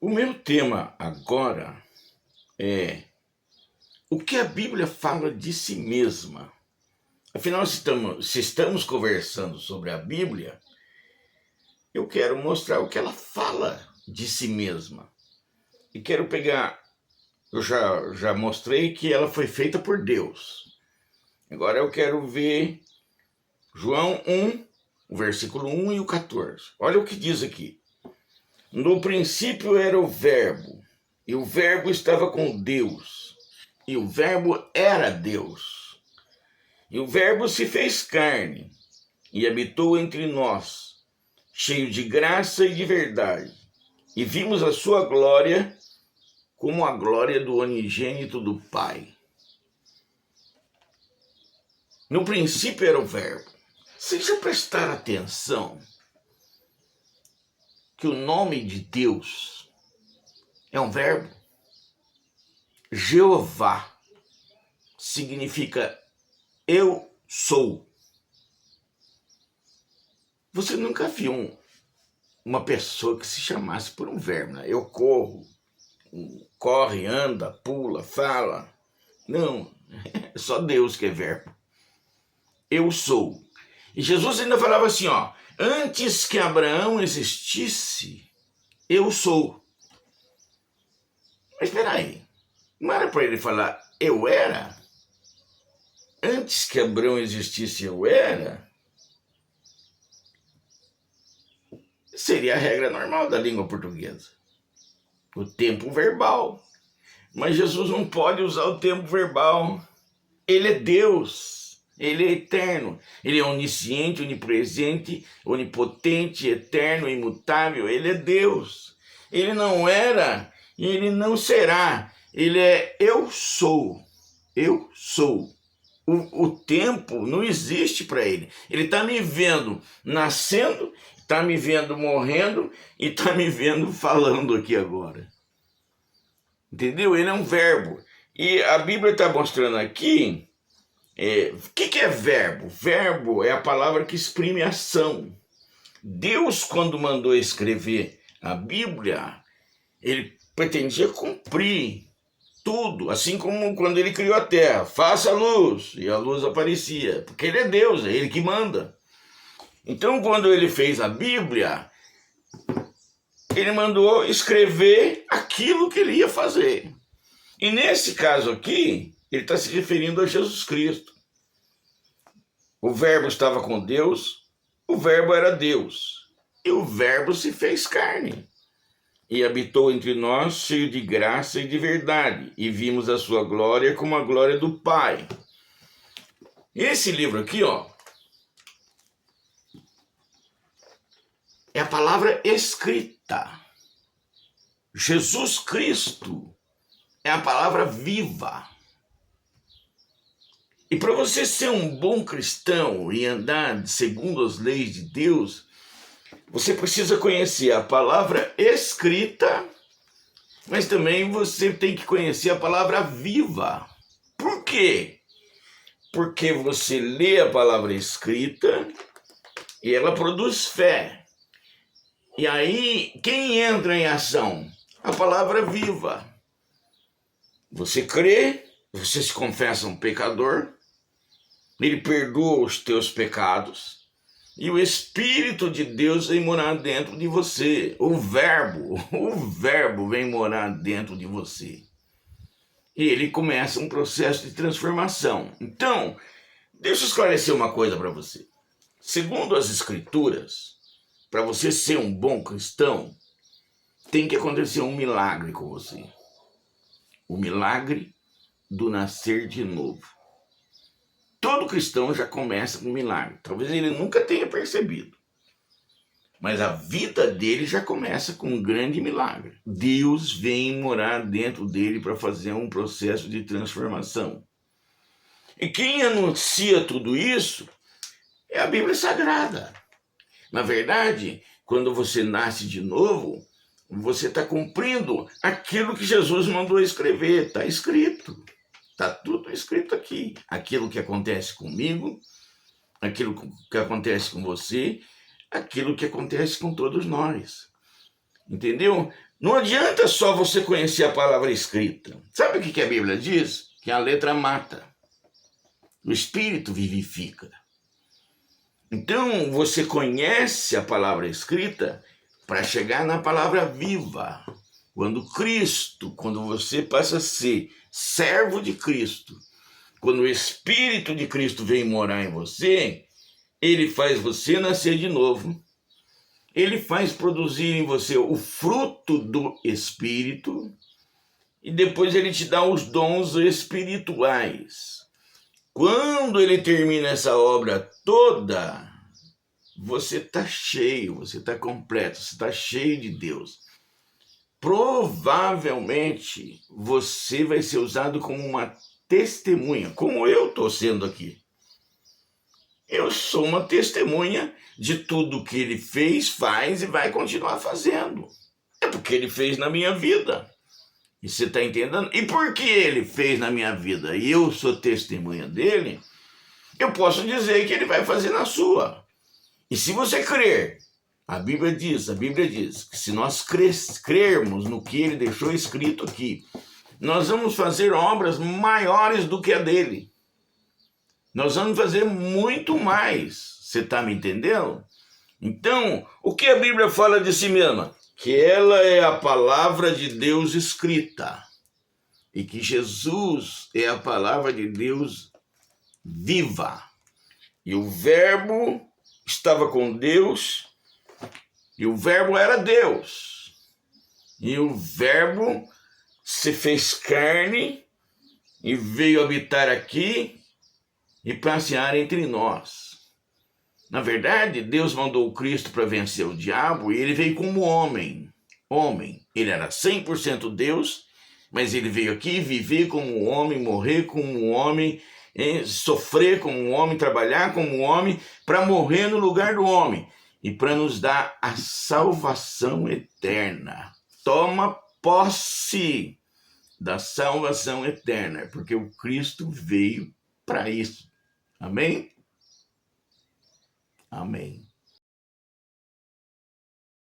O meu tema agora é o que a Bíblia fala de si mesma. Afinal, se estamos conversando sobre a Bíblia, eu quero mostrar o que ela fala de si mesma. E quero pegar, eu já mostrei que ela foi feita por Deus. Agora eu quero ver João 1, o versículo 1 e o 14. Olha o que diz aqui. No princípio era o Verbo, e o Verbo estava com Deus, e o Verbo era Deus. E o Verbo se fez carne e habitou entre nós, cheio de graça e de verdade. E vimos a sua glória como a glória do unigênito do Pai. No princípio era o Verbo. Vocês já prestaram atenção que o nome de Deus é um verbo? Jeová significa eu sou. Você nunca viu uma pessoa que se chamasse por um verbo, né? Eu corro, corre, anda, pula, fala. Não, é só Deus que é verbo. Eu sou. E Jesus ainda falava assim, ó, antes que Abraão existisse, eu sou. Mas espera aí, não era para ele falar eu era? Antes que Abraão existisse, eu era? Seria a regra normal da língua portuguesa. O tempo verbal. Mas Jesus não pode usar o tempo verbal. Ele é Deus. Ele é eterno. Ele é onisciente, onipresente, onipotente, eterno, imutável. Ele é Deus. Ele não era e ele não será. Ele é eu sou. Eu sou. O tempo não existe para ele. Ele está me vendo nascendo, está me vendo morrendo e está me vendo falando aqui agora. Entendeu? Ele é um verbo. E a Bíblia está mostrando aqui o que é verbo? Verbo é a palavra que exprime ação. Deus, quando mandou escrever a Bíblia, ele pretendia cumprir tudo, assim como quando ele criou a terra. Faça a luz, e a luz aparecia, porque ele é Deus, é ele que manda. Então, quando ele fez a Bíblia, ele mandou escrever aquilo que ele ia fazer. E nesse caso aqui, ele está se referindo a Jesus Cristo. O Verbo estava com Deus, o Verbo era Deus, e o Verbo se fez carne. E habitou entre nós, cheio de graça e de verdade, e vimos a sua glória como a glória do Pai. Esse livro aqui, ó, é a palavra escrita. Jesus Cristo é a palavra viva. E para você ser um bom cristão e andar segundo as leis de Deus, você precisa conhecer a palavra escrita, mas também você tem que conhecer a palavra viva. Por quê? Porque você lê a palavra escrita e ela produz fé. E aí, quem entra em ação? A palavra viva. Você crê, você se confessa um pecador, ele perdoa os teus pecados, e o Espírito de Deus vem morar dentro de você. O Verbo vem morar dentro de você. E ele começa um processo de transformação. Então, deixa eu esclarecer uma coisa para você. Segundo as Escrituras, para você ser um bom cristão, tem que acontecer um milagre com você. O milagre do nascer de novo. Todo cristão já começa com um milagre. Talvez ele nunca tenha percebido. Mas a vida dele já começa com um grande milagre. Deus vem morar dentro dele para fazer um processo de transformação. E quem anuncia tudo isso é a Bíblia Sagrada. Na verdade, quando você nasce de novo, você está cumprindo aquilo que Jesus mandou escrever. Está escrito. Está tudo escrito aqui. Aquilo que acontece comigo, aquilo que acontece com você, aquilo que acontece com todos nós. Entendeu? Não adianta só você conhecer a palavra escrita. Sabe o que a Bíblia diz? Que a letra mata, o espírito vivifica. Então você conhece a palavra escrita para chegar na palavra viva. Quando você passa a ser servo de Cristo, quando o Espírito de Cristo vem morar em você, ele faz você nascer de novo. Ele faz produzir em você o fruto do Espírito e depois ele te dá os dons espirituais. Quando ele termina essa obra toda, você está cheio, você está completo, você está cheio de Deus. Provavelmente você vai ser usado como uma testemunha, como eu estou sendo aqui. Eu sou uma testemunha de tudo que ele fez, faz e vai continuar fazendo. É porque ele fez na minha vida. E você está entendendo? E por que ele fez na minha vida e eu sou testemunha dele, eu posso dizer que ele vai fazer na sua. E se você crer, a Bíblia diz que se nós crermos no que ele deixou escrito aqui, nós vamos fazer obras maiores do que a dele. Nós vamos fazer muito mais. Você está me entendendo? Então, o que a Bíblia fala de si mesma? Que ela é a palavra de Deus escrita. E que Jesus é a palavra de Deus viva. E o Verbo estava com Deus, e o Verbo era Deus. E o Verbo se fez carne e veio habitar aqui e passear entre nós. Na verdade, Deus mandou o Cristo para vencer o diabo e ele veio como homem. Ele era 100% Deus, mas ele veio aqui viver como um homem, morrer como um homem, sofrer como um homem, trabalhar como um homem, para morrer no lugar do homem e para nos dar a salvação eterna. Toma posse da salvação eterna, porque o Cristo veio para isso. Amém? Amém.